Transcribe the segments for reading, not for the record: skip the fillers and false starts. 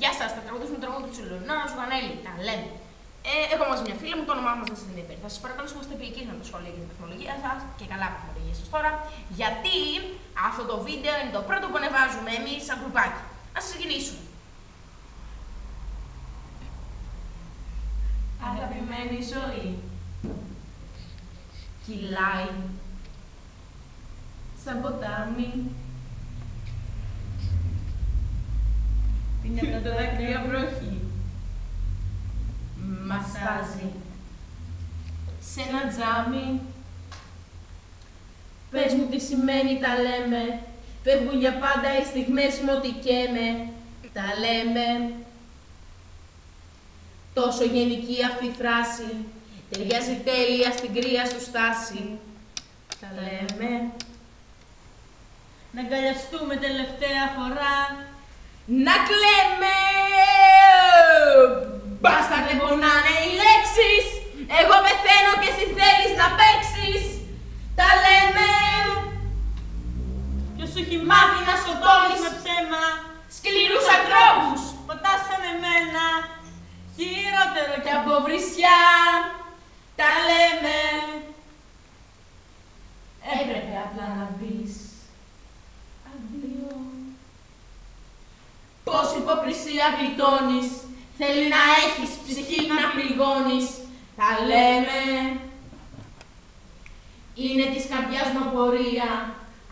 Γεια σας, θα τραγουδήσουμε το τραγούδι του Τσουλουνά, Ζουγανέλη. Τα λέμε. Έχω μαζί μια φίλη μου, το όνομά μας δεν σας είναι υπέρ. Θα σας παρακαλώ να είστε επιλικείς με τα σχόλια και την τεχνολογία σας και καλά τεχνολογία σας τώρα, γιατί αυτό το βίντεο είναι το πρώτο που ανεβάζουμε εμείς σαν γκρουπάκι. Ας ξεκινήσουμε. Αγαπημένη ζωή κυλάει σαν ποτάμι. Είναι τα δάκρυα βροχή. Μαστάζει σε ένα τζάμι. Πες μου τι σημαίνει τα λέμε. Φεύγουν για πάντα οι στιγμές μου ότι καίμε. Τα λέμε. Τόσο γενική αυτή η φράση. Ταιριάζει τέλεια στην κρύα σου στάση. Τα λέμε. Να αγκαλιαστούμε τελευταία φορά. Να κλαίμε. Μπάστα δεν πονάνε οι λέξεις. Εγώ πεθαίνω και εσύ θέλεις να παίξεις. Τα λέμε. Ποιος σου έχει μάθει να σκοτώνεις με ψέμα. Σκληρούς ανθρώπους. Ποτά σαν εμένα. Χειρότερο Και από βρισιά. Τα λέμε. Έπρεπε απλά να μπεις. Αντίο. Πώς υποκρισία γλιτώνεις. Θέλει να έχεις ψυχή να πληγώνεις. Τα λέμε. Είναι της καρδιάς μου απορία.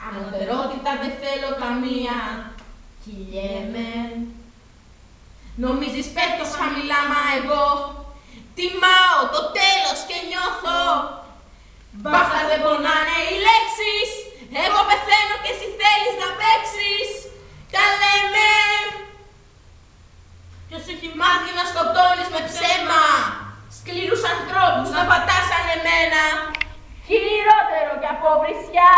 Ανωτερότητα δεν θέλω καμία. Κυλιέμαι. Νομίζεις πέφτω χαμηλά, μα εγώ τιμάω το τέλος και νιώθω. Μπάστα δεν πονάνε οι λέξεις. Εγώ πεθαίνω και εσύ θέλεις να παίξεις. Τα λέμε. Ποιος σου έχει Μάθει να σκοτώνεις με ψέμα. Σκληρούς ανθρώπους να πατάς σαν εμένα. Χειρότερο κι από βρισιά.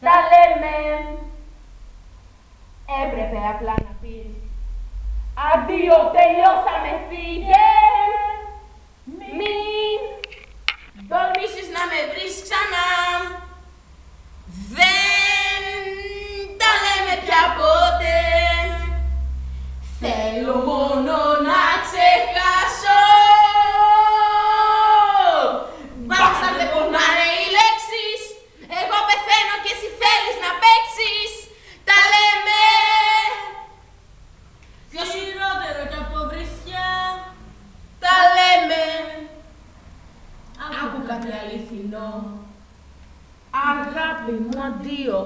Τα λέμε. Έπρεπε απλά να πεις. Αντίο, τελειώσαμε, φύγε. Μην τολμήσεις να με βρεις ξανά. Δεν τα λέμε πια ποτέ. Θέλω μόνο να ξεχάσω. Μπάστα δεν πονάνε οι λέξεις. Εγώ πεθαίνω και εσύ θέλεις να παίξεις. Τα λέμε. χειρότερο κι από βρισιά. Τα λέμε. Άκου κάτι αληθινό. Αγάπη μου, αντίο.